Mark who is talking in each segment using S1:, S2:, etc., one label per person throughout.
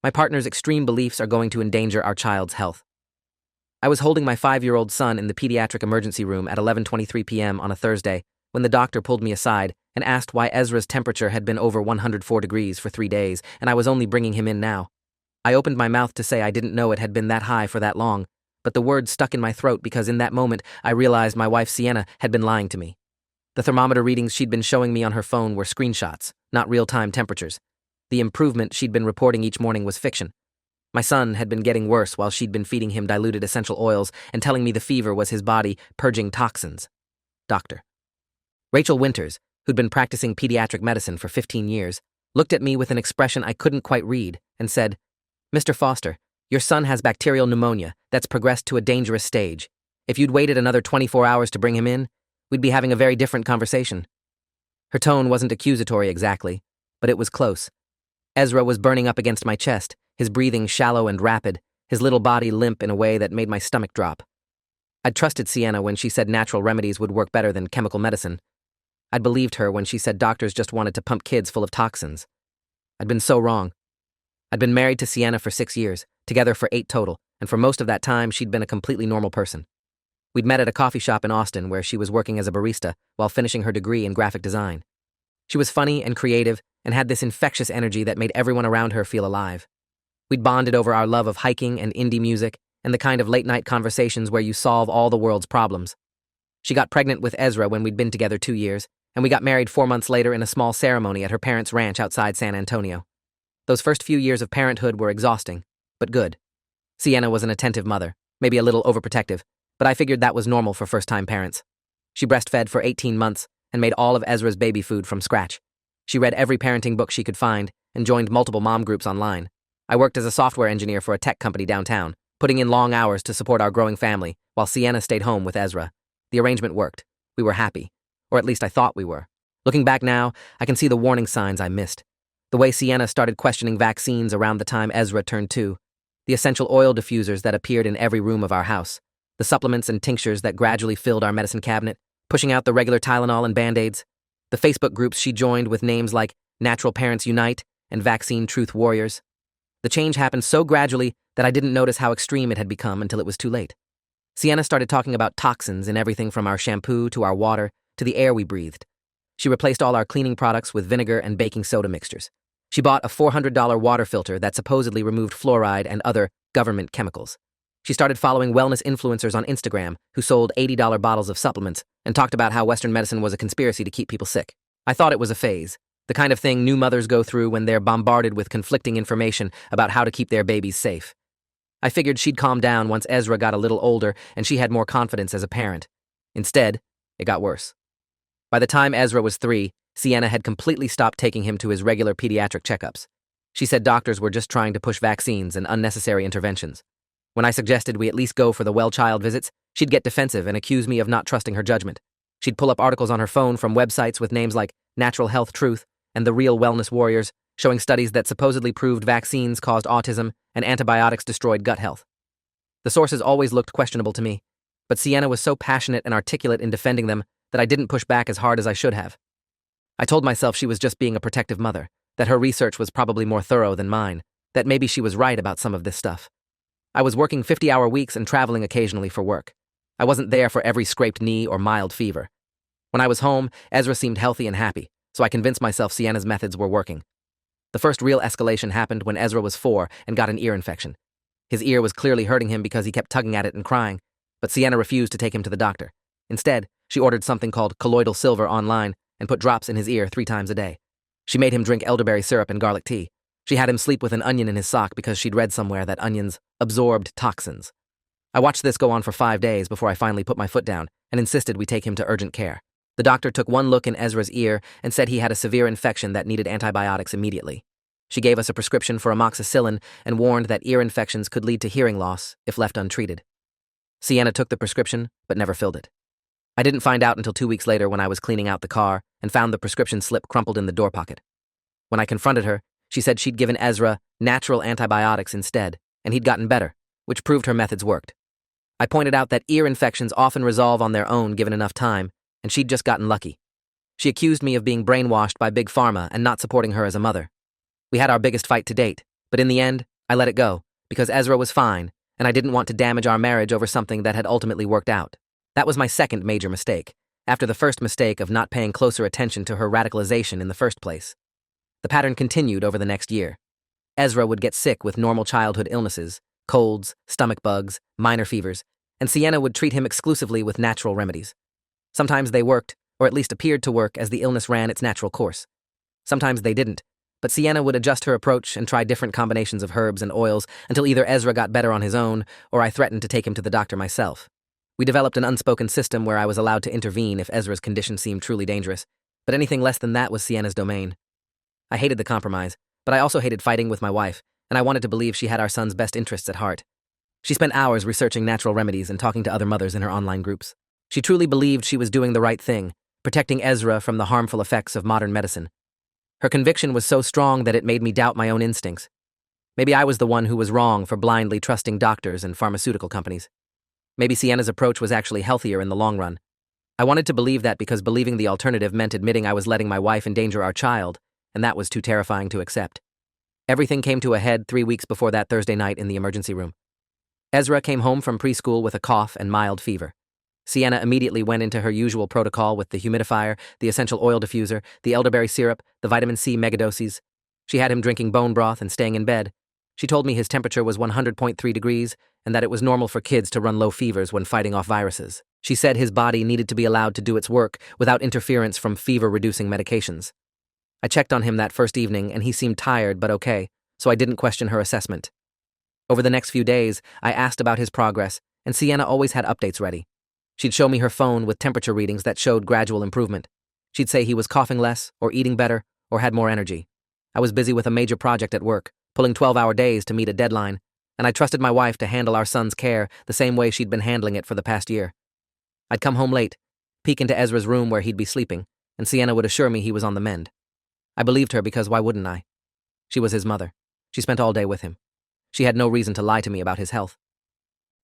S1: My partner's extreme beliefs are going to endanger our child's health. I was holding my 5-year-old son in the pediatric emergency room at 11:23 p.m. on a Thursday when the doctor pulled me aside and asked why Ezra's temperature had been over 104 degrees for 3 days and I was only bringing him in now. I opened my mouth to say I didn't know it had been that high for that long, but the words stuck in my throat because in that moment I realized my wife Sienna had been lying to me. The thermometer readings she'd been showing me on her phone were screenshots, not real-time temperatures. The improvement she'd been reporting each morning was fiction. My son had been getting worse while she'd been feeding him diluted essential oils and telling me the fever was his body purging toxins. Doctor. Rachel Winters, who'd been practicing pediatric medicine for 15 years, looked at me with an expression I couldn't quite read and said, "Mr. Foster, your son has bacterial pneumonia that's progressed to a dangerous stage. If you'd waited another 24 hours to bring him in, we'd be having a very different conversation." Her tone wasn't accusatory exactly, but it was close. Ezra was burning up against my chest, his breathing shallow and rapid, his little body limp in a way that made my stomach drop. I'd trusted Sienna when she said natural remedies would work better than chemical medicine. I'd believed her when she said doctors just wanted to pump kids full of toxins. I'd been so wrong. I'd been married to Sienna for 6 years, together for 8 total, and for most of that time she'd been a completely normal person. We'd met at a coffee shop in Austin where she was working as a barista while finishing her degree in graphic design. She was funny and creative and had this infectious energy that made everyone around her feel alive. We'd bonded over our love of hiking and indie music and the kind of late-night conversations where you solve all the world's problems. She got pregnant with Ezra when we'd been together 2 years, and we got married 4 months later in a small ceremony at her parents' ranch outside San Antonio. Those first few years of parenthood were exhausting, but good. Sienna was an attentive mother, maybe a little overprotective, but I figured that was normal for first-time parents. She breastfed for 18 months and made all of Ezra's baby food from scratch. She read every parenting book she could find and joined multiple mom groups online. I worked as a software engineer for a tech company downtown, putting in long hours to support our growing family, while Sienna stayed home with Ezra. The arrangement worked. We were happy. Or at least I thought we were. Looking back now, I can see the warning signs I missed. The way Sienna started questioning vaccines around the time Ezra turned 2. The essential oil diffusers that appeared in every room of our house. The supplements and tinctures that gradually filled our medicine cabinet, pushing out the regular Tylenol and Band-Aids. The Facebook groups she joined with names like Natural Parents Unite and Vaccine Truth Warriors. The change happened so gradually that I didn't notice how extreme it had become until it was too late. Sienna started talking about toxins in everything from our shampoo to our water to the air we breathed. She replaced all our cleaning products with vinegar and baking soda mixtures. She bought a $400 water filter that supposedly removed fluoride and other government chemicals. She started following wellness influencers on Instagram who sold $80 bottles of supplements and talked about how Western medicine was a conspiracy to keep people sick. I thought it was a phase, the kind of thing new mothers go through when they're bombarded with conflicting information about how to keep their babies safe. I figured she'd calm down once Ezra got a little older and she had more confidence as a parent. Instead, it got worse. By the time Ezra was 3, Sienna had completely stopped taking him to his regular pediatric checkups. She said doctors were just trying to push vaccines and unnecessary interventions. When I suggested we at least go for the well-child visits, she'd get defensive and accuse me of not trusting her judgment. She'd pull up articles on her phone from websites with names like Natural Health Truth and The Real Wellness Warriors, showing studies that supposedly proved vaccines caused autism and antibiotics destroyed gut health. The sources always looked questionable to me, but Sienna was so passionate and articulate in defending them that I didn't push back as hard as I should have. I told myself she was just being a protective mother, that her research was probably more thorough than mine, that maybe she was right about some of this stuff. I was working 50-hour weeks and traveling occasionally for work. I wasn't there for every scraped knee or mild fever. When I was home, Ezra seemed healthy and happy, so I convinced myself Sienna's methods were working. The first real escalation happened when Ezra was 4 and got an ear infection. His ear was clearly hurting him because he kept tugging at it and crying, but Sienna refused to take him to the doctor. Instead, she ordered something called colloidal silver online and put drops in his ear 3 times a day. She made him drink elderberry syrup and garlic tea. She had him sleep with an onion in his sock because she'd read somewhere that onions absorbed toxins. I watched this go on for 5 days before I finally put my foot down and insisted we take him to urgent care. The doctor took one look in Ezra's ear and said he had a severe infection that needed antibiotics immediately. She gave us a prescription for amoxicillin and warned that ear infections could lead to hearing loss if left untreated. Sienna took the prescription, but never filled it. I didn't find out until 2 weeks later when I was cleaning out the car and found the prescription slip crumpled in the door pocket. When I confronted her, she said she'd given Ezra natural antibiotics instead, and he'd gotten better, which proved her methods worked. I pointed out that ear infections often resolve on their own given enough time, and she'd just gotten lucky. She accused me of being brainwashed by Big Pharma and not supporting her as a mother. We had our biggest fight to date, but in the end, I let it go, because Ezra was fine, and I didn't want to damage our marriage over something that had ultimately worked out. That was my second major mistake, after the first mistake of not paying closer attention to her radicalization in the first place. The pattern continued over the next year. Ezra would get sick with normal childhood illnesses, colds, stomach bugs, minor fevers, and Sienna would treat him exclusively with natural remedies. Sometimes they worked, or at least appeared to work as the illness ran its natural course. Sometimes they didn't, but Sienna would adjust her approach and try different combinations of herbs and oils until either Ezra got better on his own or I threatened to take him to the doctor myself. We developed an unspoken system where I was allowed to intervene if Ezra's condition seemed truly dangerous, but anything less than that was Sienna's domain. I hated the compromise, but I also hated fighting with my wife, and I wanted to believe she had our son's best interests at heart. She spent hours researching natural remedies and talking to other mothers in her online groups. She truly believed she was doing the right thing, protecting Ezra from the harmful effects of modern medicine. Her conviction was so strong that it made me doubt my own instincts. Maybe I was the one who was wrong for blindly trusting doctors and pharmaceutical companies. Maybe Sienna's approach was actually healthier in the long run. I wanted to believe that because believing the alternative meant admitting I was letting my wife endanger our child, and that was too terrifying to accept. Everything came to a head 3 weeks before that Thursday night in the emergency room. Ezra came home from preschool with a cough and mild fever. Sienna immediately went into her usual protocol with the humidifier, the essential oil diffuser, the elderberry syrup, the vitamin C megadoses. She had him drinking bone broth and staying in bed. She told me his temperature was 100.3 degrees and that it was normal for kids to run low fevers when fighting off viruses. She said his body needed to be allowed to do its work without interference from fever-reducing medications. I checked on him that first evening and he seemed tired but okay, so I didn't question her assessment. Over the next few days, I asked about his progress, and Sienna always had updates ready. She'd show me her phone with temperature readings that showed gradual improvement. She'd say he was coughing less, or eating better, or had more energy. I was busy with a major project at work, pulling 12-hour days to meet a deadline, and I trusted my wife to handle our son's care the same way she'd been handling it for the past year. I'd come home late, peek into Ezra's room where he'd be sleeping, and Sienna would assure me he was on the mend. I believed her because why wouldn't I? She was his mother. She spent all day with him. She had no reason to lie to me about his health.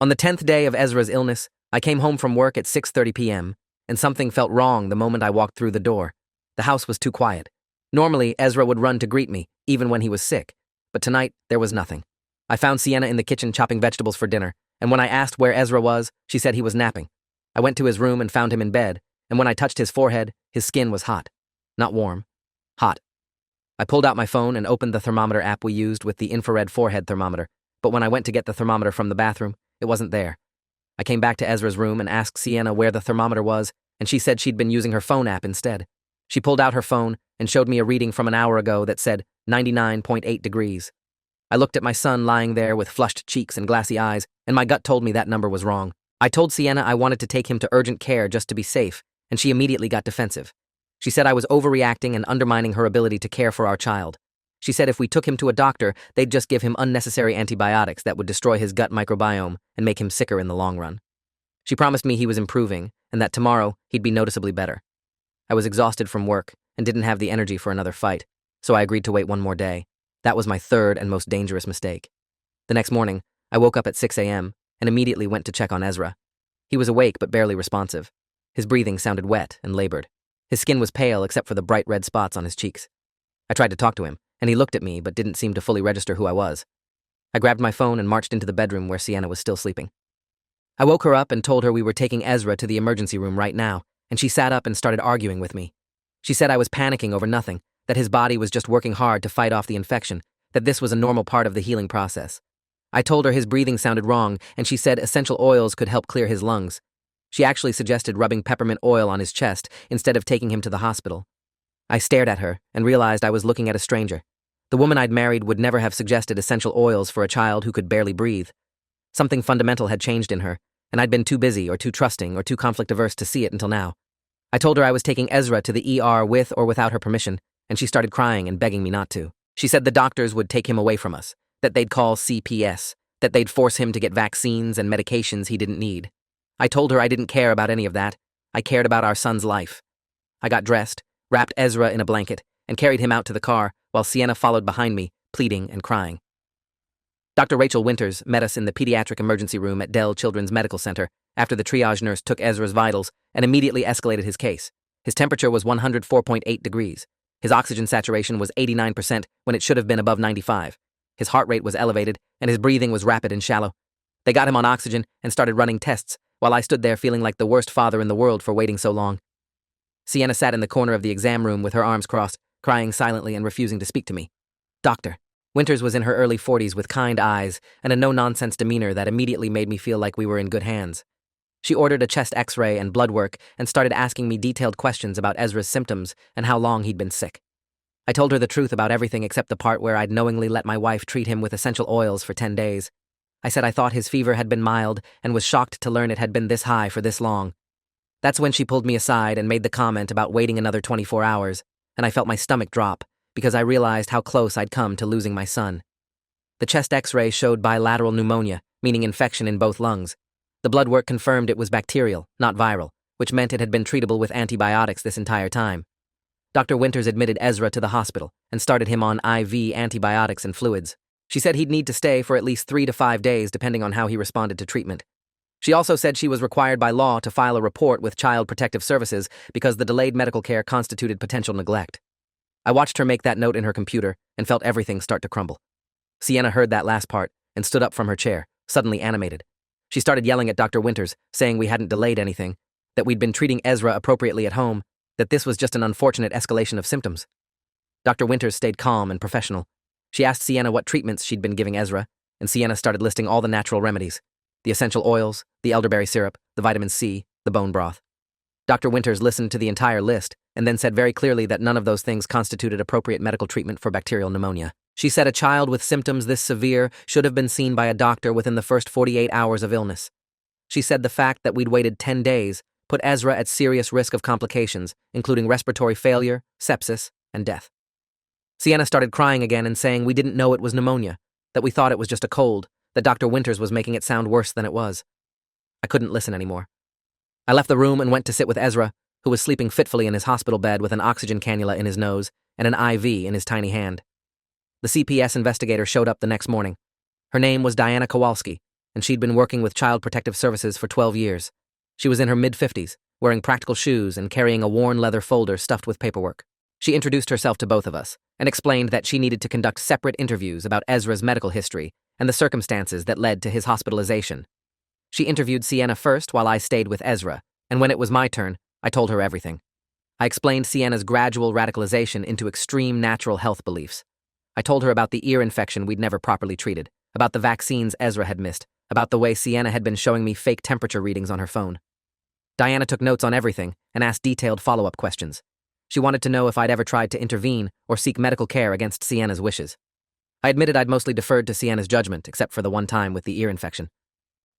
S1: On the 10th day of Ezra's illness, I came home from work at 6:30 p.m., and something felt wrong the moment I walked through the door. The house was too quiet. Normally, Ezra would run to greet me, even when he was sick, but tonight, there was nothing. I found Sienna in the kitchen chopping vegetables for dinner, and when I asked where Ezra was, she said he was napping. I went to his room and found him in bed, and when I touched his forehead, his skin was hot. Not warm. Hot. I pulled out my phone and opened the thermometer app we used with the infrared forehead thermometer, but when I went to get the thermometer from the bathroom, it wasn't there. I came back to Ezra's room and asked Sienna where the thermometer was, and she said she'd been using her phone app instead. She pulled out her phone and showed me a reading from an hour ago that said 99.8 degrees. I looked at my son lying there with flushed cheeks and glassy eyes, and my gut told me that number was wrong. I told Sienna I wanted to take him to urgent care just to be safe, and she immediately got defensive. She said I was overreacting and undermining her ability to care for our child. She said if we took him to a doctor, they'd just give him unnecessary antibiotics that would destroy his gut microbiome and make him sicker in the long run. She promised me he was improving and that tomorrow he'd be noticeably better. I was exhausted from work and didn't have the energy for another fight, so I agreed to wait one more day. That was my third and most dangerous mistake. The next morning, I woke up at 6 a.m. and immediately went to check on Ezra. He was awake but barely responsive. His breathing sounded wet and labored. His skin was pale except for the bright red spots on his cheeks. I tried to talk to him, and he looked at me but didn't seem to fully register who I was. I grabbed my phone and marched into the bedroom where Sienna was still sleeping. I woke her up and told her we were taking Ezra to the emergency room right now, and she sat up and started arguing with me. She said I was panicking over nothing, that his body was just working hard to fight off the infection, that this was a normal part of the healing process. I told her his breathing sounded wrong, and she said essential oils could help clear his lungs. She actually suggested rubbing peppermint oil on his chest instead of taking him to the hospital. I stared at her and realized I was looking at a stranger. The woman I'd married would never have suggested essential oils for a child who could barely breathe. Something fundamental had changed in her, and I'd been too busy or too trusting or too conflict-averse to see it until now. I told her I was taking Ezra to the ER with or without her permission, and she started crying and begging me not to. She said the doctors would take him away from us, that they'd call CPS, that they'd force him to get vaccines and medications he didn't need. I told her I didn't care about any of that. I cared about our son's life. I got dressed, wrapped Ezra in a blanket, and carried him out to the car while Sienna followed behind me, pleading and crying. Dr. Rachel Winters met us in the pediatric emergency room at Dell Children's Medical Center after the triage nurse took Ezra's vitals and immediately escalated his case. His temperature was 104.8 degrees. His oxygen saturation was 89% when it should have been above 95. His heart rate was elevated, and his breathing was rapid and shallow. They got him on oxygen and started running tests, while I stood there feeling like the worst father in the world for waiting so long. Sienna sat in the corner of the exam room with her arms crossed, crying silently and refusing to speak to me. Doctor. Winters was in her early 40s with kind eyes and a no-nonsense demeanor that immediately made me feel like we were in good hands. She ordered a chest x-ray and blood work and started asking me detailed questions about Ezra's symptoms and how long he'd been sick. I told her the truth about everything except the part where I'd knowingly let my wife treat him with essential oils for 10 days. I said I thought his fever had been mild and was shocked to learn it had been this high for this long. That's when she pulled me aside and made the comment about waiting another 24 hours, and I felt my stomach drop because I realized how close I'd come to losing my son. The chest x-ray showed bilateral pneumonia, meaning infection in both lungs. The blood work confirmed it was bacterial, not viral, which meant it had been treatable with antibiotics this entire time. Dr. Winters admitted Ezra to the hospital and started him on IV antibiotics and fluids. She said he'd need to stay for at least 3 to 5 days depending on how he responded to treatment. She also said she was required by law to file a report with Child Protective Services because the delayed medical care constituted potential neglect. I watched her make that note in her computer and felt everything start to crumble. Sienna heard that last part and stood up from her chair, suddenly animated. She started yelling at Dr. Winters, saying we hadn't delayed anything, that we'd been treating Ezra appropriately at home, that this was just an unfortunate escalation of symptoms. Dr. Winters stayed calm and professional. She asked Sienna what treatments she'd been giving Ezra, and Sienna started listing all the natural remedies: the essential oils, the elderberry syrup, the vitamin C, the bone broth. Dr. Winters listened to the entire list and then said very clearly that none of those things constituted appropriate medical treatment for bacterial pneumonia. She said a child with symptoms this severe should have been seen by a doctor within the first 48 hours of illness. She said the fact that we'd waited 10 days put Ezra at serious risk of complications, including respiratory failure, sepsis, and death. Sienna started crying again and saying we didn't know it was pneumonia, that we thought it was just a cold, that Dr. Winters was making it sound worse than it was. I couldn't listen anymore. I left the room and went to sit with Ezra, who was sleeping fitfully in his hospital bed with an oxygen cannula in his nose and an IV in his tiny hand. The CPS investigator showed up the next morning. Her name was Diana Kowalski, and she'd been working with Child Protective Services for 12 years. She was in her mid-50s, wearing practical shoes and carrying a worn leather folder stuffed with paperwork. She introduced herself to both of us and explained that she needed to conduct separate interviews about Ezra's medical history and the circumstances that led to his hospitalization. She interviewed Sienna first while I stayed with Ezra, and when it was my turn, I told her everything. I explained Sienna's gradual radicalization into extreme natural health beliefs. I told her about the ear infection we'd never properly treated, about the vaccines Ezra had missed, about the way Sienna had been showing me fake temperature readings on her phone. Diana took notes on everything and asked detailed follow-up questions. She wanted to know if I'd ever tried to intervene or seek medical care against Sienna's wishes. I admitted I'd mostly deferred to Sienna's judgment, except for the one time with the ear infection.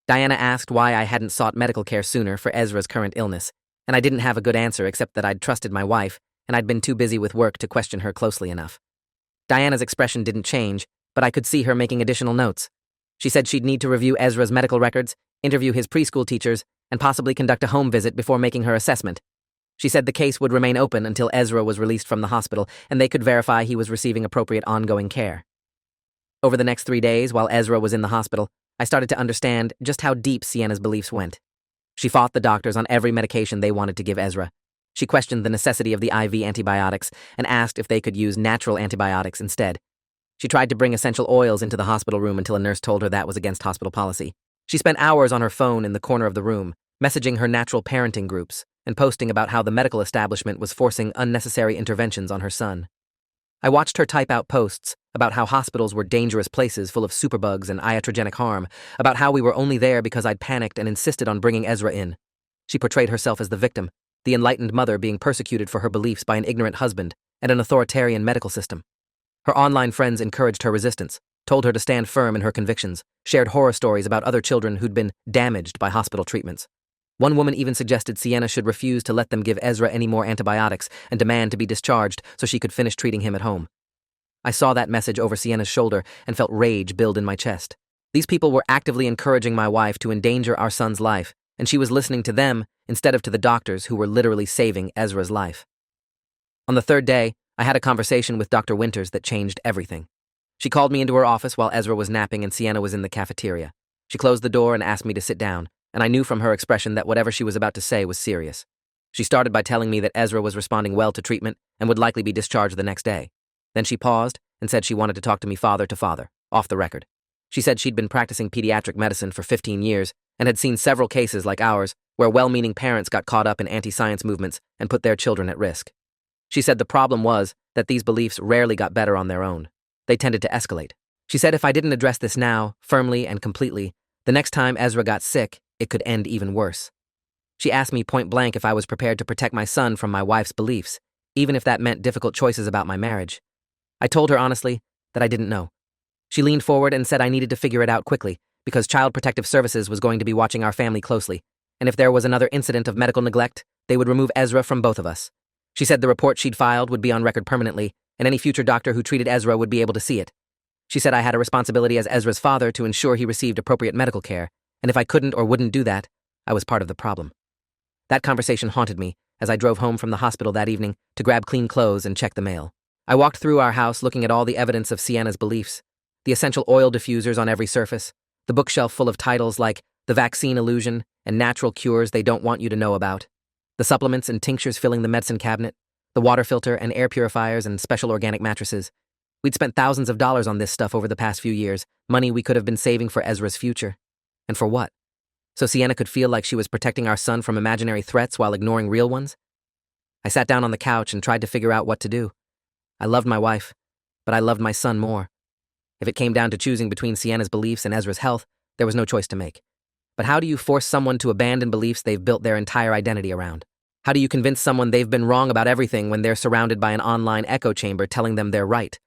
S1: Diana asked why I hadn't sought medical care sooner for Ezra's current illness, and I didn't have a good answer except that I'd trusted my wife, and I'd been too busy with work to question her closely enough. Diana's expression didn't change, but I could see her making additional notes. She said she'd need to review Ezra's medical records, interview his preschool teachers, and possibly conduct a home visit before making her assessment. She said the case would remain open until Ezra was released from the hospital and they could verify he was receiving appropriate ongoing care. Over the next 3 days, while Ezra was in the hospital, I started to understand just how deep Sienna's beliefs went. She fought the doctors on every medication they wanted to give Ezra. She questioned the necessity of the IV antibiotics and asked if they could use natural antibiotics instead. She tried to bring essential oils into the hospital room until a nurse told her that was against hospital policy. She spent hours on her phone in the corner of the room, messaging her natural parenting groups and posting about how the medical establishment was forcing unnecessary interventions on her son. I watched her type out posts about how hospitals were dangerous places full of superbugs and iatrogenic harm, about how we were only there because I'd panicked and insisted on bringing Ezra in. She portrayed herself as the victim, the enlightened mother being persecuted for her beliefs by an ignorant husband and an authoritarian medical system. Her online friends encouraged her resistance, told her to stand firm in her convictions, shared horror stories about other children who'd been damaged by hospital treatments. One woman even suggested Sienna should refuse to let them give Ezra any more antibiotics and demand to be discharged so she could finish treating him at home. I saw that message over Sienna's shoulder and felt rage build in my chest. These people were actively encouraging my wife to endanger our son's life, and she was listening to them instead of to the doctors who were literally saving Ezra's life. On the 3rd day, I had a conversation with Dr. Winters that changed everything. She called me into her office while Ezra was napping and Sienna was in the cafeteria. She closed the door and asked me to sit down, and I knew from her expression that whatever she was about to say was serious. She started by telling me that Ezra was responding well to treatment and would likely be discharged the next day. Then she paused and said she wanted to talk to me father to father, off the record. She said she'd been practicing pediatric medicine for 15 years and had seen several cases like ours where well-meaning parents got caught up in anti-science movements and put their children at risk. She said the problem was that these beliefs rarely got better on their own. They tended to escalate. She said if I didn't address this now, firmly and completely, the next time Ezra got sick, it could end even worse. She asked me point blank if I was prepared to protect my son from my wife's beliefs, even if that meant difficult choices about my marriage. I told her honestly that I didn't know. She leaned forward and said I needed to figure it out quickly because Child Protective Services was going to be watching our family closely, and if there was another incident of medical neglect, they would remove Ezra from both of us. She said the report she'd filed would be on record permanently, and any future doctor who treated Ezra would be able to see it. She said I had a responsibility as Ezra's father to ensure he received appropriate medical care, and if I couldn't or wouldn't do that, I was part of the problem. That conversation haunted me as I drove home from the hospital that evening to grab clean clothes and check the mail. I walked through our house looking at all the evidence of Sienna's beliefs, the essential oil diffusers on every surface, the bookshelf full of titles like The Vaccine Illusion and Natural Cures They Don't Want You to Know About, the supplements and tinctures filling the medicine cabinet, the water filter and air purifiers and special organic mattresses. We'd spent thousands of dollars on this stuff over the past few years, money we could have been saving for Ezra's future. And for what? So Sienna could feel like she was protecting our son from imaginary threats while ignoring real ones? I sat down on the couch and tried to figure out what to do. I loved my wife, but I loved my son more. If it came down to choosing between Sienna's beliefs and Ezra's health, there was no choice to make. But how do you force someone to abandon beliefs they've built their entire identity around? How do you convince someone they've been wrong about everything when they're surrounded by an online echo chamber telling them they're right?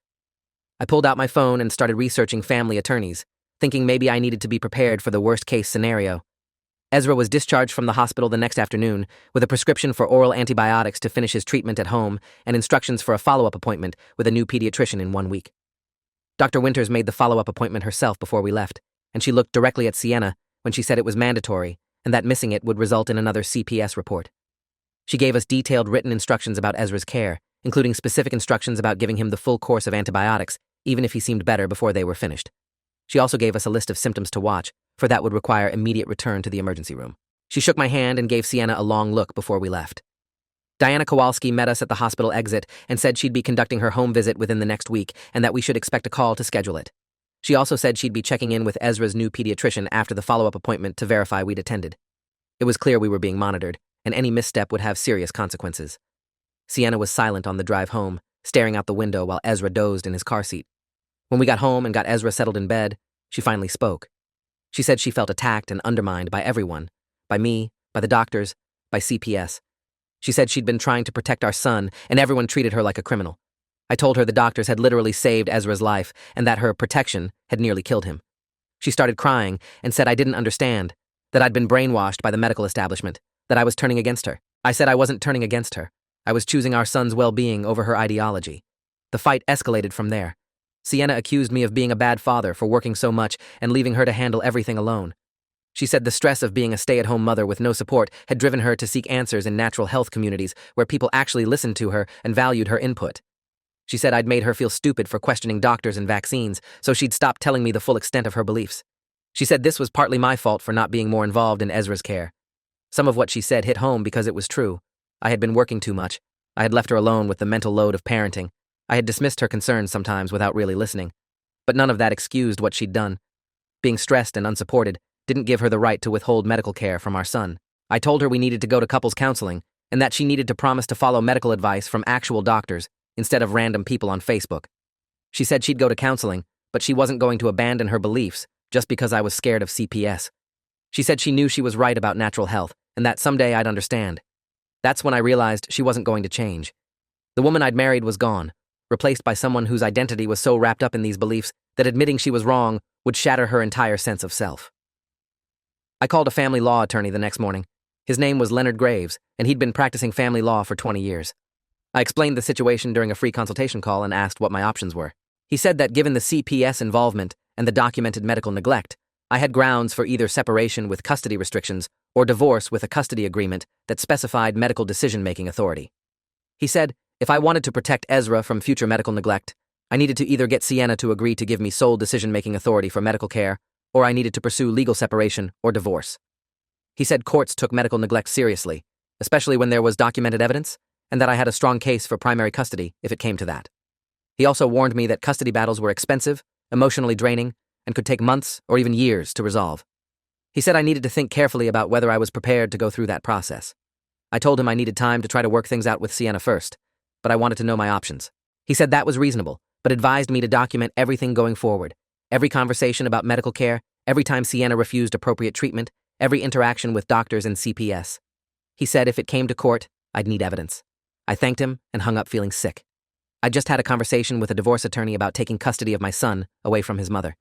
S1: I pulled out my phone and started researching family attorneys, thinking maybe I needed to be prepared for the worst-case scenario. Ezra was discharged from the hospital the next afternoon with a prescription for oral antibiotics to finish his treatment at home and instructions for a follow-up appointment with a new pediatrician in 1 week. Dr. Winters made the follow-up appointment herself before we left, and she looked directly at Sienna when she said it was mandatory and that missing it would result in another CPS report. She gave us detailed written instructions about Ezra's care, including specific instructions about giving him the full course of antibiotics, even if he seemed better before they were finished. She also gave us a list of symptoms to watch, for that would require immediate return to the emergency room. She shook my hand and gave Sienna a long look before we left. Diana Kowalski met us at the hospital exit and said she'd be conducting her home visit within the next week and that we should expect a call to schedule it. She also said she'd be checking in with Ezra's new pediatrician after the follow-up appointment to verify we'd attended. It was clear we were being monitored, and any misstep would have serious consequences. Sienna was silent on the drive home, staring out the window while Ezra dozed in his car seat. When we got home and got Ezra settled in bed, she finally spoke. She said she felt attacked and undermined by everyone, by me, by the doctors, by CPS. She said she'd been trying to protect our son, and everyone treated her like a criminal. I told her the doctors had literally saved Ezra's life and that her protection had nearly killed him. She started crying and said I didn't understand, that I'd been brainwashed by the medical establishment, that I was turning against her. I said I wasn't turning against her. I was choosing our son's well-being over her ideology. The fight escalated from there. Sienna accused me of being a bad father for working so much and leaving her to handle everything alone. She said the stress of being a stay-at-home mother with no support had driven her to seek answers in natural health communities where people actually listened to her and valued her input. She said I'd made her feel stupid for questioning doctors and vaccines, so she'd stopped telling me the full extent of her beliefs. She said this was partly my fault for not being more involved in Ezra's care. Some of what she said hit home because it was true. I had been working too much. I had left her alone with the mental load of parenting. I had dismissed her concerns sometimes without really listening. But none of that excused what she'd done. Being stressed and unsupported didn't give her the right to withhold medical care from our son. I told her we needed to go to couples counseling and that she needed to promise to follow medical advice from actual doctors instead of random people on Facebook. She said she'd go to counseling, but she wasn't going to abandon her beliefs just because I was scared of CPS. She said she knew she was right about natural health and that someday I'd understand. That's when I realized she wasn't going to change. The woman I'd married was gone, replaced by someone whose identity was so wrapped up in these beliefs that admitting she was wrong would shatter her entire sense of self. I called a family law attorney the next morning. His name was Leonard Graves, and he'd been practicing family law for 20 years. I explained the situation during a free consultation call and asked what my options were. He said that given the CPS involvement and the documented medical neglect, I had grounds for either separation with custody restrictions or divorce with a custody agreement that specified medical decision-making authority. He said, if I wanted to protect Ezra from future medical neglect, I needed to either get Sienna to agree to give me sole decision-making authority for medical care, or I needed to pursue legal separation or divorce. He said courts took medical neglect seriously, especially when there was documented evidence, and that I had a strong case for primary custody if it came to that. He also warned me that custody battles were expensive emotionally draining, and could take months or even years to resolve. He said I needed to think carefully about whether I was prepared to go through that process. I told him I needed time to try to work things out with Sienna first, but I wanted to know my options. He said that was reasonable, but advised me to document everything going forward, every conversation about medical care, every time Sienna refused appropriate treatment, every interaction with doctors and CPS. He said if it came to court, I'd need evidence. I thanked him and hung up feeling sick. I just had a conversation with a divorce attorney about taking custody of my son away from his mother.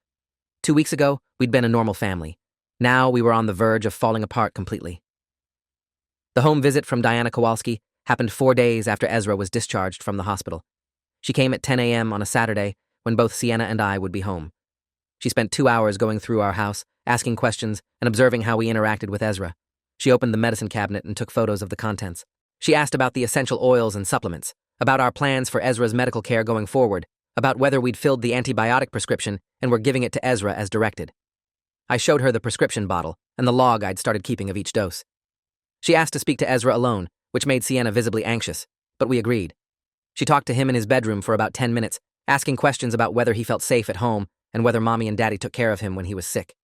S1: 2 weeks ago, we'd been a normal family. Now we were on the verge of falling apart completely. The home visit from Diana Kowalski happened 4 days after Ezra was discharged from the hospital. She came at 10 a.m. on a Saturday when both Sienna and I would be home. She spent 2 hours going through our house, asking questions and observing how we interacted with Ezra. She opened the medicine cabinet and took photos of the contents. She asked about the essential oils and supplements, about our plans for Ezra's medical care going forward, about whether we'd filled the antibiotic prescription and were giving it to Ezra as directed. I showed her the prescription bottle and the log I'd started keeping of each dose. She asked to speak to Ezra alone, which made Sienna visibly anxious, but we agreed. She talked to him in his bedroom for about 10 minutes, asking questions about whether he felt safe at home and whether Mommy and Daddy took care of him when he was sick.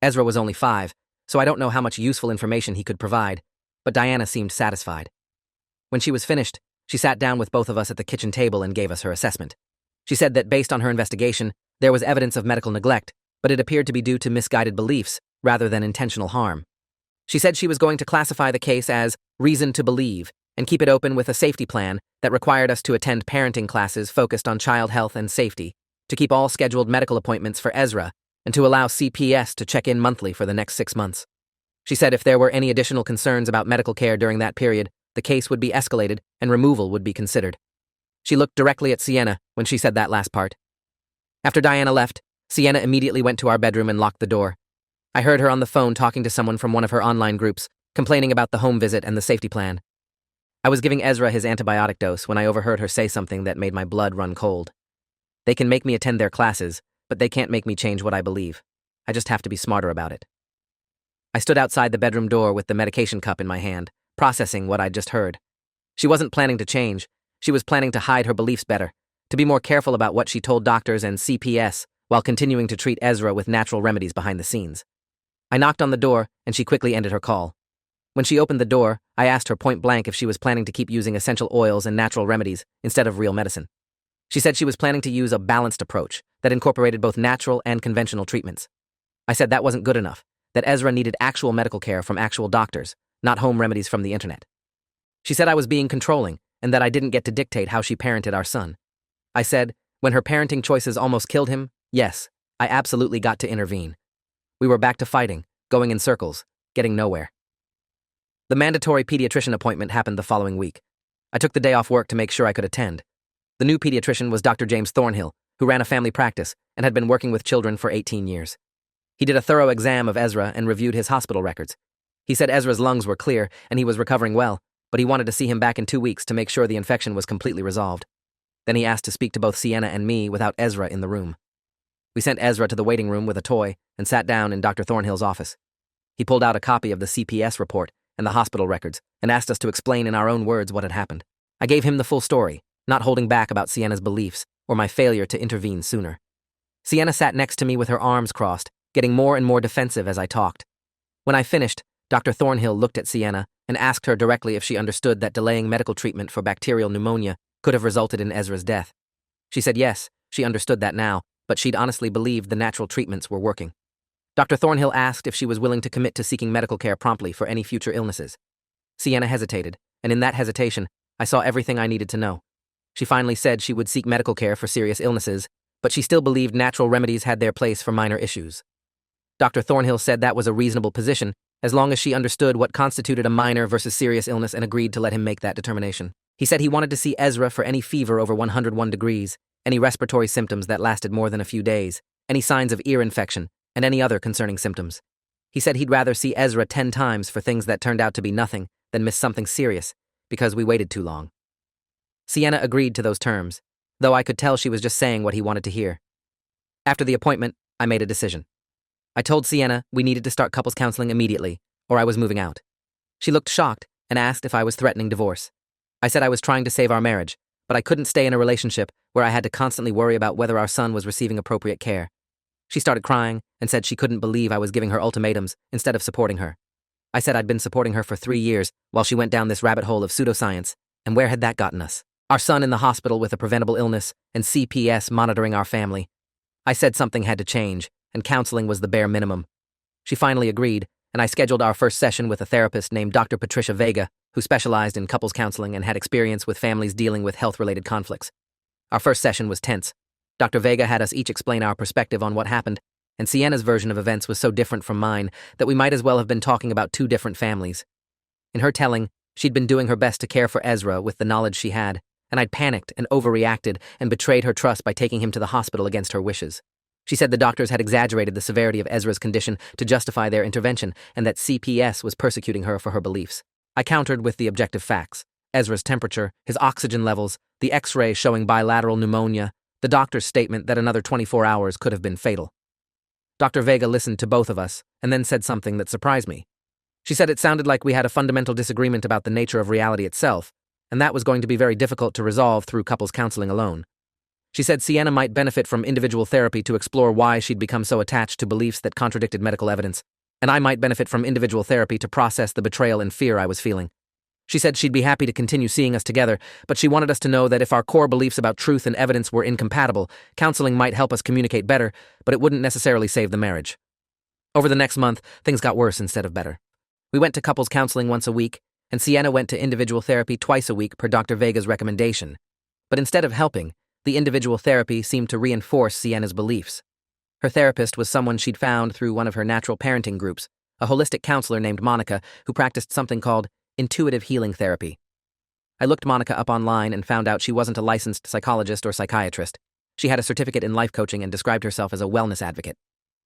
S1: Ezra was only 5, so I don't know how much useful information he could provide, but Diana seemed satisfied. When she was finished, she sat down with both of us at the kitchen table and gave us her assessment. She said that based on her investigation, there was evidence of medical neglect, but it appeared to be due to misguided beliefs rather than intentional harm. She said she was going to classify the case as reason to believe and keep it open with a safety plan that required us to attend parenting classes focused on child health and safety, to keep all scheduled medical appointments for Ezra, and to allow CPS to check in monthly for the next 6 months. She said if there were any additional concerns about medical care during that period, the case would be escalated and removal would be considered. She looked directly at Sienna when she said that last part. After Diana left, Sienna immediately went to our bedroom and locked the door. I heard her on the phone talking to someone from one of her online groups, complaining about the home visit and the safety plan. I was giving Ezra his antibiotic dose when I overheard her say something that made my blood run cold. They can make me attend their classes, but they can't make me change what I believe. I just have to be smarter about it. I stood outside the bedroom door with the medication cup in my hand, processing what I'd just heard. She wasn't planning to change. She was planning to hide her beliefs better, to be more careful about what she told doctors and CPS while continuing to treat Ezra with natural remedies behind the scenes. I knocked on the door, and she quickly ended her call. When she opened the door, I asked her point blank if she was planning to keep using essential oils and natural remedies instead of real medicine. She said she was planning to use a balanced approach that incorporated both natural and conventional treatments. I said that wasn't good enough, that Ezra needed actual medical care from actual doctors, not home remedies from the internet. She said I was being controlling and that I didn't get to dictate how she parented our son. I said, when her parenting choices almost killed him, yes, I absolutely got to intervene. We were back to fighting, going in circles, getting nowhere. The mandatory pediatrician appointment happened the following week. I took the day off work to make sure I could attend. The new pediatrician was Dr. James Thornhill, who ran a family practice and had been working with children for 18 years. He did a thorough exam of Ezra and reviewed his hospital records. He said Ezra's lungs were clear and he was recovering well, but he wanted to see him back in 2 weeks to make sure the infection was completely resolved. Then he asked to speak to both Sienna and me without Ezra in the room. We sent Ezra to the waiting room with a toy and sat down in Dr. Thornhill's office. He pulled out a copy of the CPS report and the hospital records and asked us to explain in our own words what had happened. I gave him the full story, not holding back about Sienna's beliefs or my failure to intervene sooner. Sienna sat next to me with her arms crossed, getting more and more defensive as I talked. When I finished, Dr. Thornhill looked at Sienna and asked her directly if she understood that delaying medical treatment for bacterial pneumonia could have resulted in Ezra's death. She said yes, she understood that now, but she'd honestly believed the natural treatments were working. Dr. Thornhill asked if she was willing to commit to seeking medical care promptly for any future illnesses. Sienna hesitated, and in that hesitation, I saw everything I needed to know. She finally said she would seek medical care for serious illnesses, but she still believed natural remedies had their place for minor issues. Dr. Thornhill said that was a reasonable position, as long as she understood what constituted a minor versus serious illness and agreed to let him make that determination. He said he wanted to see Ezra for any fever over 101 degrees, any respiratory symptoms that lasted more than a few days, any signs of ear infection, and any other concerning symptoms. He said he'd rather see Ezra 10 times for things that turned out to be nothing than miss something serious, because we waited too long. Sienna agreed to those terms, though I could tell she was just saying what he wanted to hear. After the appointment, I made a decision. I told Sienna we needed to start couples counseling immediately, or I was moving out. She looked shocked and asked if I was threatening divorce. I said I was trying to save our marriage, but I couldn't stay in a relationship where I had to constantly worry about whether our son was receiving appropriate care. She started crying and said she couldn't believe I was giving her ultimatums instead of supporting her. I said I'd been supporting her for 3 years while she went down this rabbit hole of pseudoscience, and where had that gotten us? Our son in the hospital with a preventable illness and CPS monitoring our family. I said something had to change, and counseling was the bare minimum. She finally agreed, and I scheduled our first session with a therapist named Dr. Patricia Vega, who specialized in couples counseling and had experience with families dealing with health-related conflicts. Our first session was tense. Dr. Vega had us each explain our perspective on what happened, and Sienna's version of events was so different from mine that we might as well have been talking about 2 different families. In her telling, she'd been doing her best to care for Ezra with the knowledge she had, and I'd panicked and overreacted and betrayed her trust by taking him to the hospital against her wishes. She said the doctors had exaggerated the severity of Ezra's condition to justify their intervention and that CPS was persecuting her for her beliefs. I countered with the objective facts: Ezra's temperature, his oxygen levels, the X-ray showing bilateral pneumonia, the doctor's statement that another 24 hours could have been fatal. Dr. Vega listened to both of us and then said something that surprised me. She said it sounded like we had a fundamental disagreement about the nature of reality itself, and that was going to be very difficult to resolve through couples counseling alone. She said Sienna might benefit from individual therapy to explore why she'd become so attached to beliefs that contradicted medical evidence, and I might benefit from individual therapy to process the betrayal and fear I was feeling. She said she'd be happy to continue seeing us together, but she wanted us to know that if our core beliefs about truth and evidence were incompatible, counseling might help us communicate better, but it wouldn't necessarily save the marriage. Over the next month, things got worse instead of better. We went to couples counseling once a week, and Sienna went to individual therapy twice a week per Dr. Vega's recommendation. But instead of helping, the individual therapy seemed to reinforce Sienna's beliefs. Her therapist was someone she'd found through one of her natural parenting groups, a holistic counselor named Monica who practiced something called intuitive healing therapy. I looked Monica up online and found out she wasn't a licensed psychologist or psychiatrist. She had a certificate in life coaching and described herself as a wellness advocate.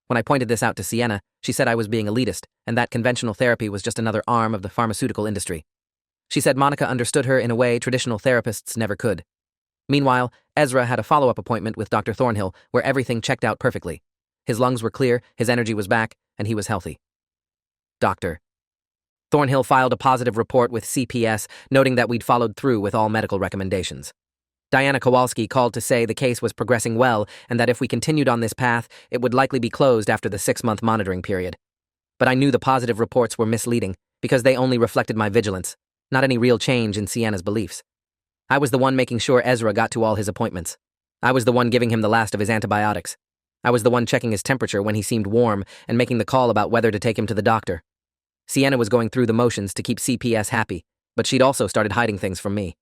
S1: When I pointed this out to Sienna, she said I was being elitist and that conventional therapy was just another arm of the pharmaceutical industry. She said Monica understood her in a way traditional therapists never could. Meanwhile, Ezra had a follow-up appointment with Dr. Thornhill where everything checked out perfectly. His lungs were clear, his energy was back, and he was healthy. Dr. Thornhill filed a positive report with CPS, noting that we'd followed through with all medical recommendations. Diana Kowalski called to say the case was progressing well and that if we continued on this path, it would likely be closed after the 6-month monitoring period. But I knew the positive reports were misleading because they only reflected my vigilance, not any real change in Sienna's beliefs. I was the one making sure Ezra got to all his appointments. I was the one giving him the last of his antibiotics. I was the one checking his temperature when he seemed warm and making the call about whether to take him to the doctor. Sienna was going through the motions to keep CPS happy, but she'd also started hiding things from me.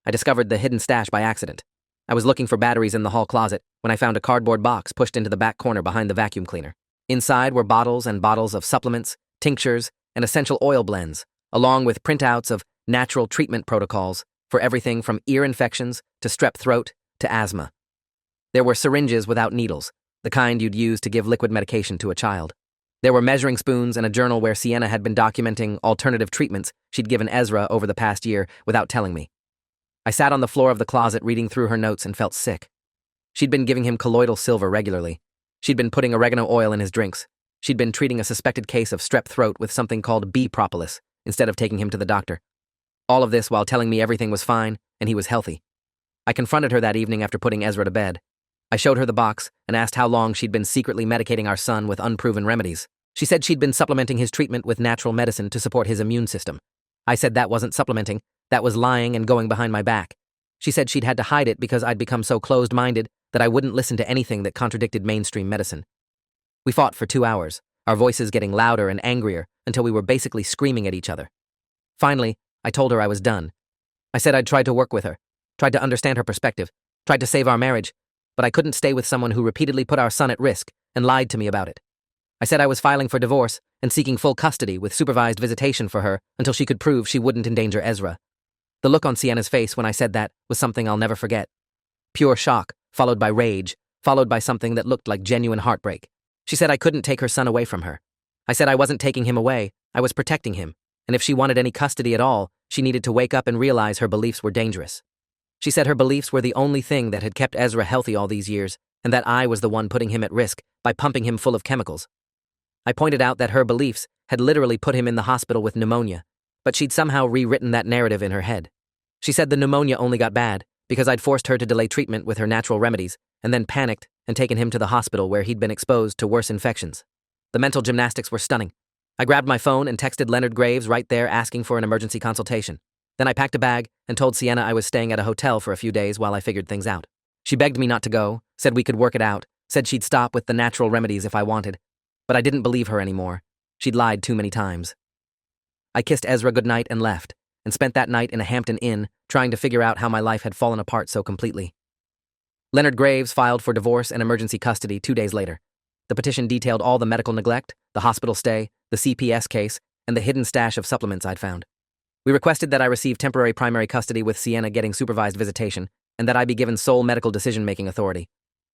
S1: I discovered the hidden stash by accident. I was looking for batteries in the hall closet when I found a cardboard box pushed into the back corner behind the vacuum cleaner. Inside were bottles and bottles of supplements, tinctures, and essential oil blends, along with printouts of natural treatment protocols for everything from ear infections to strep throat to asthma. There were syringes without needles, the kind you'd use to give liquid medication to a child. There were measuring spoons and a journal where Sienna had been documenting alternative treatments she'd given Ezra over the past year without telling me. I sat on the floor of the closet reading through her notes and felt sick. She'd been giving him colloidal silver regularly. She'd been putting oregano oil in his drinks. She'd been treating a suspected case of strep throat with something called bee propolis instead of taking him to the doctor. All of this while telling me everything was fine and he was healthy. I confronted her that evening after putting Ezra to bed. I showed her the box and asked how long she'd been secretly medicating our son with unproven remedies. She said she'd been supplementing his treatment with natural medicine to support his immune system. I said that wasn't supplementing, that was lying and going behind my back. She said she'd had to hide it because I'd become so closed-minded that I wouldn't listen to anything that contradicted mainstream medicine. We fought for 2 hours, our voices getting louder and angrier until we were basically screaming at each other. Finally, I told her I was done. I said I'd tried to work with her, tried to understand her perspective, tried to save our marriage, but I couldn't stay with someone who repeatedly put our son at risk and lied to me about it. I said I was filing for divorce and seeking full custody with supervised visitation for her until she could prove she wouldn't endanger Ezra. The look on Sienna's face when I said that was something I'll never forget. Pure shock, followed by rage, followed by something that looked like genuine heartbreak. She said I couldn't take her son away from her. I said I wasn't taking him away, I was protecting him, and if she wanted any custody at all, she needed to wake up and realize her beliefs were dangerous. She said her beliefs were the only thing that had kept Ezra healthy all these years, and that I was the one putting him at risk by pumping him full of chemicals. I pointed out that her beliefs had literally put him in the hospital with pneumonia, but she'd somehow rewritten that narrative in her head. She said the pneumonia only got bad because I'd forced her to delay treatment with her natural remedies and then panicked and taken him to the hospital where he'd been exposed to worse infections. The mental gymnastics were stunning. I grabbed my phone and texted Leonard Graves right there asking for an emergency consultation. Then I packed a bag and told Sienna I was staying at a hotel for a few days while I figured things out. She begged me not to go, said we could work it out, said she'd stop with the natural remedies if I wanted. But I didn't believe her anymore. She'd lied too many times. I kissed Ezra goodnight and left, and spent that night in a Hampton Inn trying to figure out how my life had fallen apart so completely. Leonard Graves filed for divorce and emergency custody 2 days later. The petition detailed all the medical neglect, the hospital stay, the CPS case, and the hidden stash of supplements I'd found. We requested that I receive temporary primary custody with Sienna getting supervised visitation, and that I be given sole medical decision-making authority.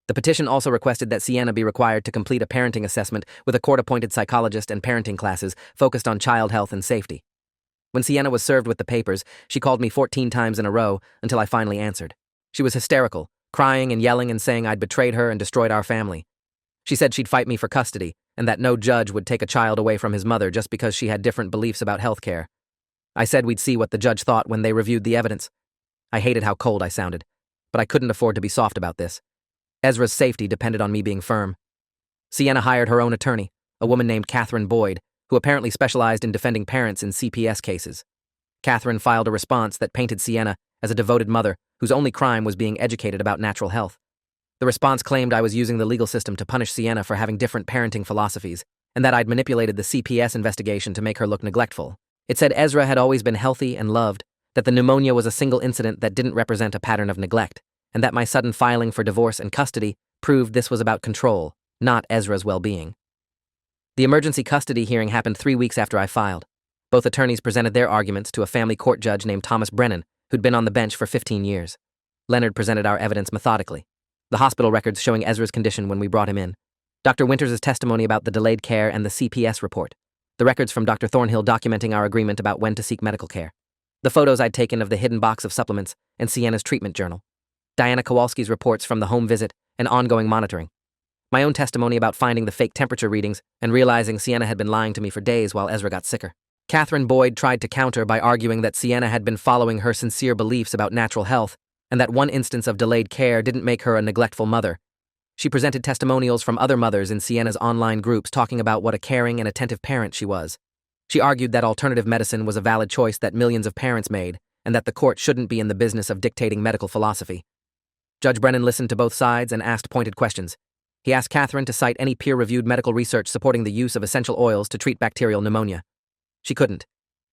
S1: The petition also requested that Sienna be required to complete a parenting assessment with a court-appointed psychologist and parenting classes focused on child health and safety. When Sienna was served with the papers, she called me 14 times in a row until I finally answered. She was hysterical, crying and yelling and saying I'd betrayed her and destroyed our family. She said she'd fight me for custody and that no judge would take a child away from his mother just because she had different beliefs about health care. I said we'd see what the judge thought when they reviewed the evidence. I hated how cold I sounded, but I couldn't afford to be soft about this. Ezra's safety depended on me being firm. Sienna hired her own attorney, a woman named Catherine Boyd, who apparently specialized in defending parents in CPS cases. Catherine filed a response that painted Sienna as a devoted mother whose only crime was being educated about natural health. The response claimed I was using the legal system to punish Sienna for having different parenting philosophies, and that I'd manipulated the CPS investigation to make her look neglectful. It said Ezra had always been healthy and loved, that the pneumonia was a single incident that didn't represent a pattern of neglect, and that my sudden filing for divorce and custody proved this was about control, not Ezra's well-being. The emergency custody hearing happened 3 weeks after I filed. Both attorneys presented their arguments to a family court judge named Thomas Brennan, who'd been on the bench for 15 years. Leonard presented our evidence methodically. The hospital records showing Ezra's condition when we brought him in. Dr. Winters' testimony about the delayed care and the CPS report. The records from Dr. Thornhill documenting our agreement about when to seek medical care. The photos I'd taken of the hidden box of supplements and Sienna's treatment journal. Diana Kowalski's reports from the home visit and ongoing monitoring. My own testimony about finding the fake temperature readings and realizing Sienna had been lying to me for days while Ezra got sicker. Catherine Boyd tried to counter by arguing that Sienna had been following her sincere beliefs about natural health and that one instance of delayed care didn't make her a neglectful mother. She presented testimonials from other mothers in Sienna's online groups talking about what a caring and attentive parent she was. She argued that alternative medicine was a valid choice that millions of parents made and that the court shouldn't be in the business of dictating medical philosophy. Judge Brennan listened to both sides and asked pointed questions. He asked Catherine to cite any peer-reviewed medical research supporting the use of essential oils to treat bacterial pneumonia. She couldn't.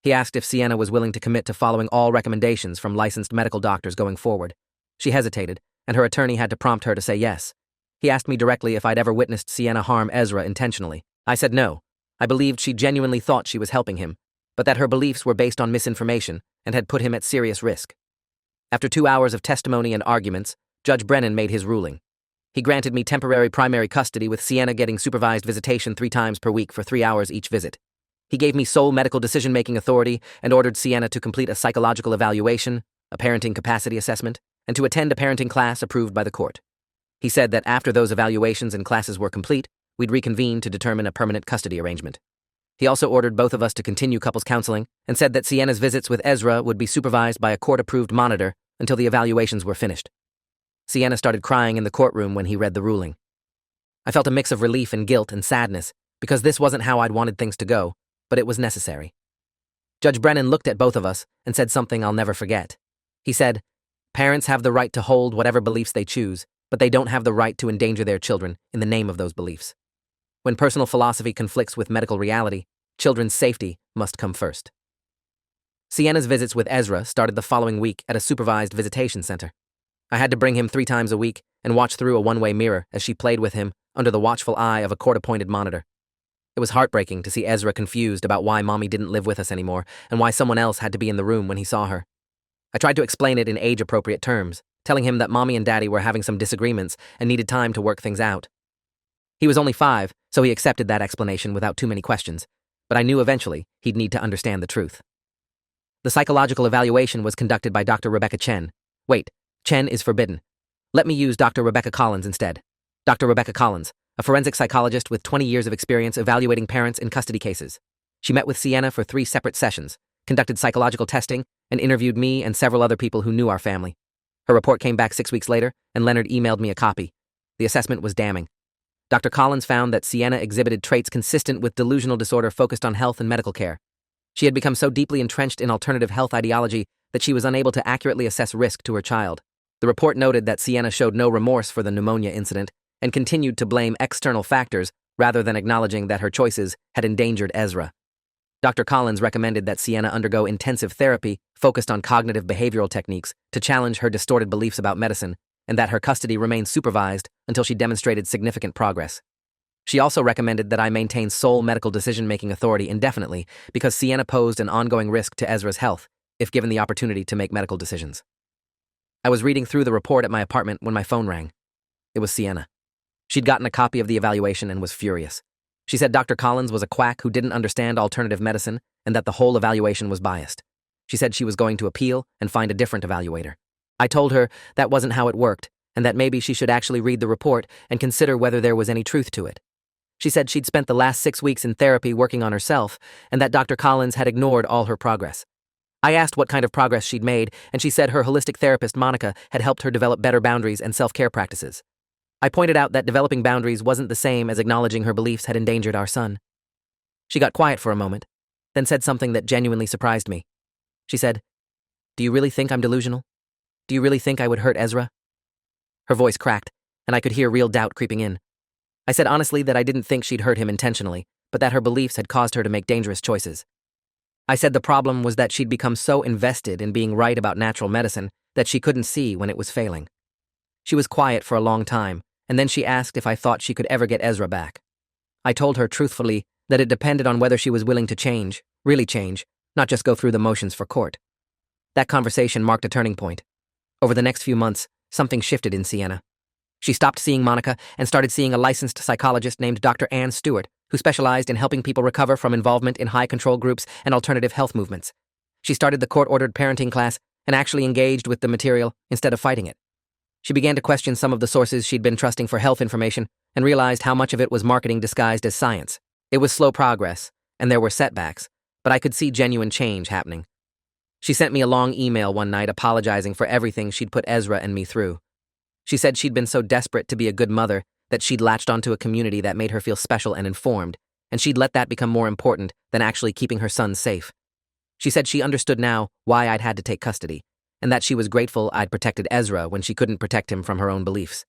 S1: He asked if Sienna was willing to commit to following all recommendations from licensed medical doctors going forward. She hesitated, and her attorney had to prompt her to say yes. He asked me directly if I'd ever witnessed Sienna harm Ezra intentionally. I said no. I believed she genuinely thought she was helping him, but that her beliefs were based on misinformation and had put him at serious risk. After 2 hours of testimony and arguments, Judge Brennan made his ruling. He granted me temporary primary custody with Sienna getting supervised visitation 3 times per week for 3 hours each visit. He gave me sole medical decision-making authority and ordered Sienna to complete a psychological evaluation, a parenting capacity assessment, and to attend a parenting class approved by the court. He said that after those evaluations and classes were complete, we'd reconvene to determine a permanent custody arrangement. He also ordered both of us to continue couples counseling and said that Sienna's visits with Ezra would be supervised by a court-approved monitor until the evaluations were finished. Sienna started crying in the courtroom when he read the ruling. I felt a mix of relief and guilt and sadness because this wasn't how I'd wanted things to go, but it was necessary. Judge Brennan looked at both of us and said something I'll never forget. He said, "Parents have the right to hold whatever beliefs they choose, but they don't have the right to endanger their children in the name of those beliefs. When personal philosophy conflicts with medical reality, children's safety must come first." Sienna's visits with Ezra started the following week at a supervised visitation center. I had to bring him 3 times a week and watch through a one-way mirror as she played with him under the watchful eye of a court-appointed monitor. It was heartbreaking to see Ezra confused about why Mommy didn't live with us anymore and why someone else had to be in the room when he saw her. I tried to explain it in age-appropriate terms, telling him that Mommy and Daddy were having some disagreements and needed time to work things out. He was only 5, so he accepted that explanation without too many questions, but I knew eventually he'd need to understand the truth. The psychological evaluation was conducted by Dr. Rebecca Chen. Wait, Chen is forbidden. Let me use Dr. Rebecca Collins instead. Dr. Rebecca Collins, a forensic psychologist with 20 years of experience evaluating parents in custody cases. She met with Sienna for 3 separate sessions, conducted psychological testing, and interviewed me and several other people who knew our family. Her report came back 6 weeks later, and Leonard emailed me a copy. The assessment was damning. Dr. Collins found that Sienna exhibited traits consistent with delusional disorder focused on health and medical care. She had become so deeply entrenched in alternative health ideology that she was unable to accurately assess risk to her child. The report noted that Sienna showed no remorse for the pneumonia incident and continued to blame external factors rather than acknowledging that her choices had endangered Ezra. Dr. Collins recommended that Sienna undergo intensive therapy focused on cognitive behavioral techniques to challenge her distorted beliefs about medicine, and that her custody remain supervised until she demonstrated significant progress. She also recommended that I maintain sole medical decision-making authority indefinitely because Sienna posed an ongoing risk to Ezra's health if given the opportunity to make medical decisions. I was reading through the report at my apartment when my phone rang. It was Sienna. She'd gotten a copy of the evaluation and was furious. She said Dr. Collins was a quack who didn't understand alternative medicine and that the whole evaluation was biased. She said she was going to appeal and find a different evaluator. I told her that wasn't how it worked and that maybe she should actually read the report and consider whether there was any truth to it. She said she'd spent the last 6 weeks in therapy working on herself and that Dr. Collins had ignored all her progress. I asked what kind of progress she'd made, and she said her holistic therapist, Monica, had helped her develop better boundaries and self-care practices. I pointed out that developing boundaries wasn't the same as acknowledging her beliefs had endangered our son. She got quiet for a moment, then said something that genuinely surprised me. She said, "Do you really think I'm delusional? Do you really think I would hurt Ezra?" Her voice cracked, and I could hear real doubt creeping in. I said honestly that I didn't think she'd hurt him intentionally, but that her beliefs had caused her to make dangerous choices. I said the problem was that she'd become so invested in being right about natural medicine that she couldn't see when it was failing. She was quiet for a long time, and then she asked if I thought she could ever get Ezra back. I told her truthfully that it depended on whether she was willing to change, really change, not just go through the motions for court. That conversation marked a turning point. Over the next few months, something shifted in Sienna. She stopped seeing Monica and started seeing a licensed psychologist named Dr. Ann Stewart, who specialized in helping people recover from involvement in high-control groups and alternative health movements. She started the court-ordered parenting class and actually engaged with the material instead of fighting it. She began to question some of the sources she'd been trusting for health information and realized how much of it was marketing disguised as science. It was slow progress, and there were setbacks, but I could see genuine change happening. She sent me a long email one night apologizing for everything she'd put Ezra and me through. She said she'd been so desperate to be a good mother that she'd latched onto a community that made her feel special and informed, and she'd let that become more important than actually keeping her son safe. She said she understood now why I'd had to take custody, and that she was grateful I'd protected Ezra when she couldn't protect him from her own beliefs.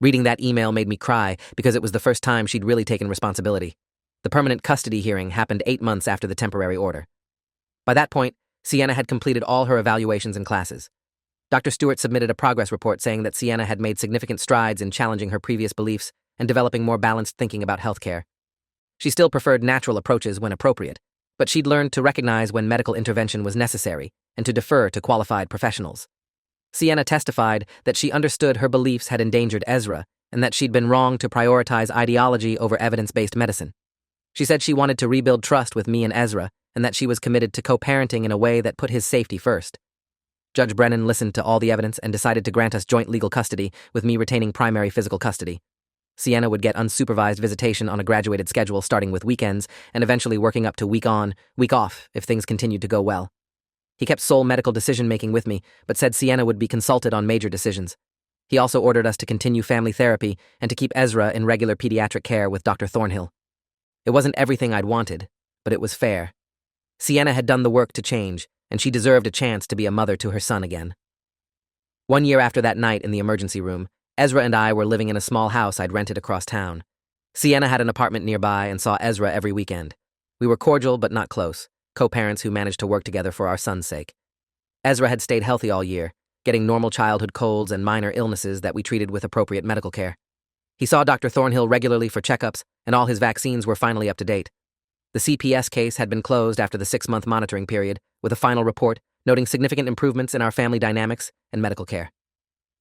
S1: Reading that email made me cry because it was the first time she'd really taken responsibility. The permanent custody hearing happened 8 months after the temporary order. By that point, Sienna had completed all her evaluations and classes. Dr. Stewart submitted a progress report saying that Sienna had made significant strides in challenging her previous beliefs and developing more balanced thinking about healthcare. She still preferred natural approaches when appropriate, but she'd learned to recognize when medical intervention was necessary and to defer to qualified professionals. Sienna testified that she understood her beliefs had endangered Ezra and that she'd been wrong to prioritize ideology over evidence-based medicine. She said she wanted to rebuild trust with me and Ezra and that she was committed to co-parenting in a way that put his safety first. Judge Brennan listened to all the evidence and decided to grant us joint legal custody, with me retaining primary physical custody. Sienna would get unsupervised visitation on a graduated schedule starting with weekends and eventually working up to week on, week off if things continued to go well. He kept sole medical decision-making with me, but said Sienna would be consulted on major decisions. He also ordered us to continue family therapy and to keep Ezra in regular pediatric care with Dr. Thornhill. It wasn't everything I'd wanted, but it was fair. Sienna had done the work to change, and she deserved a chance to be a mother to her son again. 1 year after that night in the emergency room, Ezra and I were living in a small house I'd rented across town. Sienna had an apartment nearby and saw Ezra every weekend. We were cordial but not close, co-parents who managed to work together for our son's sake. Ezra had stayed healthy all year, getting normal childhood colds and minor illnesses that we treated with appropriate medical care. He saw Dr. Thornhill regularly for checkups, and all his vaccines were finally up to date. The CPS case had been closed after the 6-month monitoring period, with a final report noting significant improvements in our family dynamics and medical care.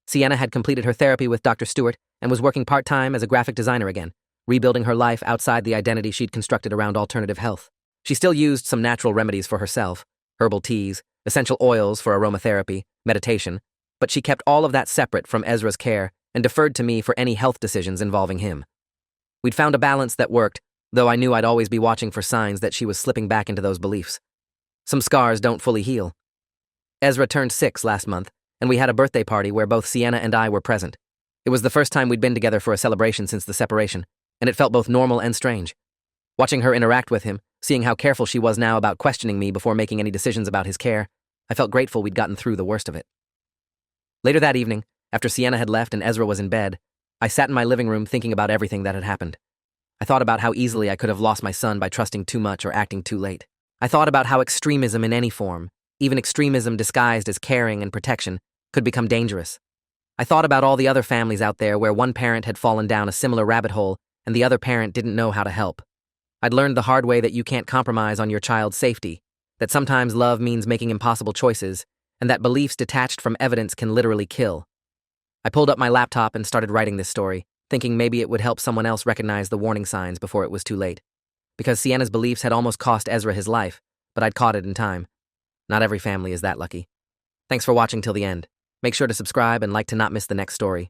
S1: Sienna had completed her therapy with Dr. Stewart and was working part-time as a graphic designer again, rebuilding her life outside the identity she'd constructed around alternative health. She still used some natural remedies for herself, herbal teas, essential oils for aromatherapy, meditation, but she kept all of that separate from Ezra's care and deferred to me for any health decisions involving him. We'd found a balance that worked, though I knew I'd always be watching for signs that she was slipping back into those beliefs. Some scars don't fully heal. Ezra turned 6 last month, and we had a birthday party where both Sienna and I were present. It was the first time we'd been together for a celebration since the separation, and it felt both normal and strange. Watching her interact with him, seeing how careful she was now about questioning me before making any decisions about his care, I felt grateful we'd gotten through the worst of it. Later that evening, after Sienna had left and Ezra was in bed, I sat in my living room thinking about everything that had happened. I thought about how easily I could have lost my son by trusting too much or acting too late. I thought about how extremism in any form, even extremism disguised as caring and protection, could become dangerous. I thought about all the other families out there where one parent had fallen down a similar rabbit hole and the other parent didn't know how to help. I'd learned the hard way that you can't compromise on your child's safety, that sometimes love means making impossible choices, and that beliefs detached from evidence can literally kill. I pulled up my laptop and started writing this story, thinking maybe it would help someone else recognize the warning signs before it was too late. Because Sienna's beliefs had almost cost Ezra his life, but I'd caught it in time. Not every family is that lucky. Thanks for watching till the end. Make sure to subscribe and like to not miss the next story.